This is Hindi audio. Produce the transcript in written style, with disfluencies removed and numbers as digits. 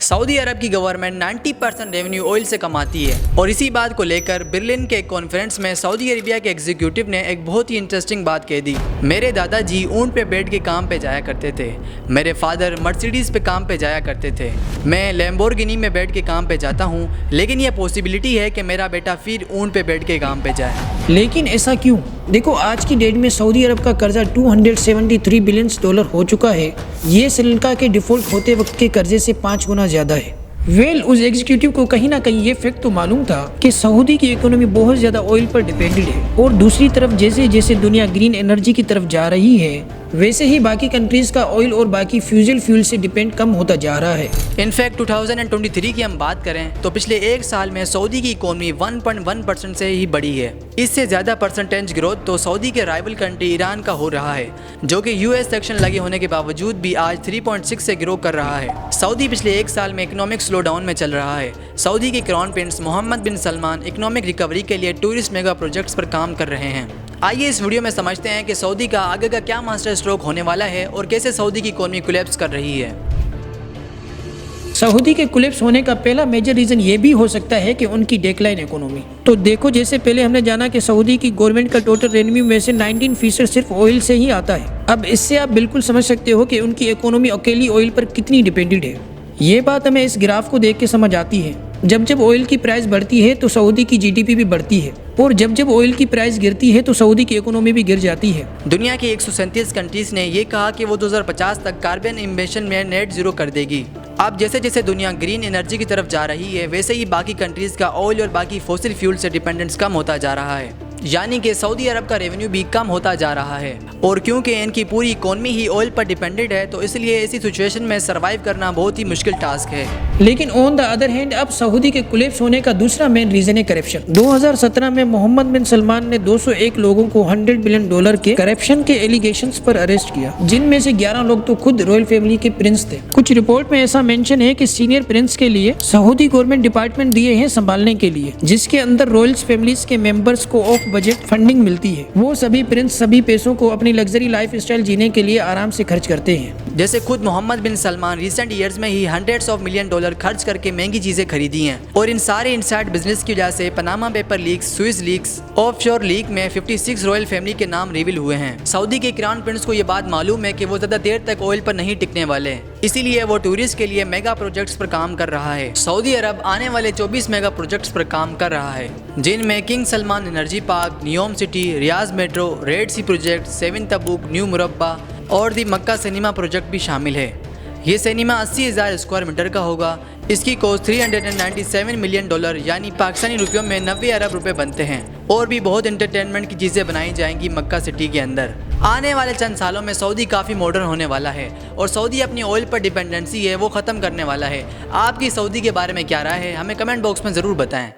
सऊदी अरब की गवर्नमेंट 90% रेवेन्यू ऑयल से कमाती है और इसी बात को लेकर बर्लिन के एक कॉन्फ्रेंस में सऊदी अरेबिया के एग्जीक्यूटिव ने एक बहुत ही इंटरेस्टिंग बात कह दी। मेरे दादाजी ऊंट पे बैठ के काम पे जाया करते थे, मेरे फादर मर्सिडीज पे काम पे जाया करते थे, मैं लैम्बोर्गिनी में बैठ के काम पे जाता हूँ, लेकिन यह पॉसिबिलिटी है कि मेरा बेटा फिर ऊंट पे बैठ के काम पे जाए। लेकिन ऐसा क्यों? देखो, आज की डेट में सऊदी अरब का कर्जा $273 बिलियन हो चुका है। ये श्रीलंका के डिफॉल्ट होते वक्त के कर्जे से 5 गुना ज्यादा है। उस एग्जीक्यूटिव को कहीं ना कहीं ये फैक्ट तो मालूम था कि सऊदी की इकोनॉमी बहुत ज्यादा ऑयल पर डिपेंडेंट है और दूसरी तरफ जैसे जैसे दुनिया ग्रीन एनर्जी की तरफ जा रही है वैसे ही बाकी कंट्रीज का ऑयल और बाकी फ्यूजल फ्यूल से डिपेंड कम होता जा रहा है। इनफैक्ट 2023 की हम बात करें तो पिछले एक साल में सऊदी की इकोनॉमी 1.1% से ही बढ़ी है। इससे ज्यादा परसेंटेज ग्रोथ तो सऊदी के राइवल कंट्री ईरान का हो रहा है, जो कि यूएस सेक्शन लगे होने के बावजूद भी आज 3.6 से ग्रो कर रहा है। सऊदी पिछले एक साल में इकोनॉमिक स्लो डाउन में चल रहा है। सऊदी के क्राउन प्रिंस मोहम्मद बिन सलमान इकोनॉमिक रिकवरी के लिए टूरिस्ट मेगा प्रोजेक्ट्स पर काम कर रहे हैं। आइए इस वीडियो में समझते हैं कि सऊदी का आगे का क्या मास्टर स्ट्रोक होने वाला है और कैसे सऊदी की इकोनॉमी कोलैप्स कर रही है। सऊदी के कोलैप्स होने का पहला मेजर रीजन ये भी हो सकता है कि उनकी डेक्लाइन इकोनॉमी। तो देखो, जैसे पहले हमने जाना कि सऊदी की गवर्नमेंट का टोटल रेवेन्यू में से 19% सिर्फ ऑयल से ही आता है। अब इससे आप बिल्कुल समझ सकते हो कि उनकी इकोनॉमी अकेली ऑयल पर कितनी डिपेंडेंट है। ये बात हमें इस ग्राफ को देख के समझ आती है। जब जब ऑयल की प्राइस बढ़ती है तो सऊदी की जीडीपी भी बढ़ती है और जब जब ऑयल की प्राइस गिरती है तो सऊदी की इकोनॉमी भी गिर जाती है। दुनिया की 137 कंट्रीज ने ये कहा कि वो 2050 तक कार्बन इमिशन में नेट जीरो कर देगी। अब जैसे जैसे दुनिया ग्रीन एनर्जी की तरफ जा रही है वैसे ही बाकी कंट्रीज का ऑयल और बाकी फॉसिल फ्यूल से डिपेंडेंस कम होता जा रहा है, यानी कि सऊदी अरब का रेवेन्यू भी कम होता जा रहा है। और क्योंकि इनकी पूरी इकोनॉमी ही ऑयल पर डिपेंडेंट है तो इसलिए ऐसी सिचुएशन में सरवाइव करना बहुत ही मुश्किल टास्क है। लेकिन ऑन द अदर हैंड अब सऊदी के कोलैप्स होने का दूसरा मेन रीजन है करप्शन। 2017 में मोहम्मद बिन सलमान ने 201 लोगों को $100 बिलियन के करप्शन के एलिगेशंस पर अरेस्ट किया, जिनमें से 11 लोग तो खुद रॉयल फैमिली के प्रिंस थे। कुछ रिपोर्ट में ऐसा मेंशन है कि सीनियर प्रिंस के लिए सऊदी गवर्नमेंट डिपार्टमेंट दिए हैं संभालने के लिए, जिसके अंदर रॉयल्स फैमिलीज के मेंबर्स को ऑफ बजट फंडिंग मिलती है। वो सभी प्रिंस सभी पैसों को अपनी लग्जरी लाइफ स्टाइल जीने के लिए आराम से खर्च करते हैं। जैसे खुद मोहम्मद बिन सलमान रिसेंट ईयर्स में ही $100 ऑफ मिलियन खर्च करके महंगी चीजें खरीदी हैं और इन सारे इनसाइड बिजनेस की वजह से Panama paper leaks, Swiss leaks, offshore leak में 56 रॉयल फैमिली के नाम रिवील हुए हैं। सऊदी के क्राउन प्रिंस को ये बात मालूम है कि वो ज्यादा देर तक ऑयल पर नहीं टिकने वाले, इसीलिए वो टूरिस्ट के लिए मेगा प्रोजेक्ट्स पर काम कर रहा है। सऊदी अरब आने वाले 24 मेगा प्रोजेक्ट्स पर काम कर रहा है, जिनमें King Salman energy park, Neom city, Riyadh metro, Red Sea project, 7 Tabuk, New Murabba और दी मक्का सिनेमा प्रोजेक्ट भी शामिल है। ये सिनेमा 80,000 स्क्वायर मीटर का होगा। इसकी कॉस्ट $397 मिलियन यानी पाकिस्तानी रुपयों में 90 अरब रुपए बनते हैं। और भी बहुत एंटरटेनमेंट की चीज़ें बनाई जाएंगी मक्का सिटी के अंदर। आने वाले चंद सालों में सऊदी काफ़ी मॉडर्न होने वाला है और सऊदी अपनी ऑयल पर डिपेंडेंसी है वो ख़त्म करने वाला है। आपकी सऊदी के बारे में क्या राय है, हमें कमेंट बॉक्स में ज़रूर बताएं।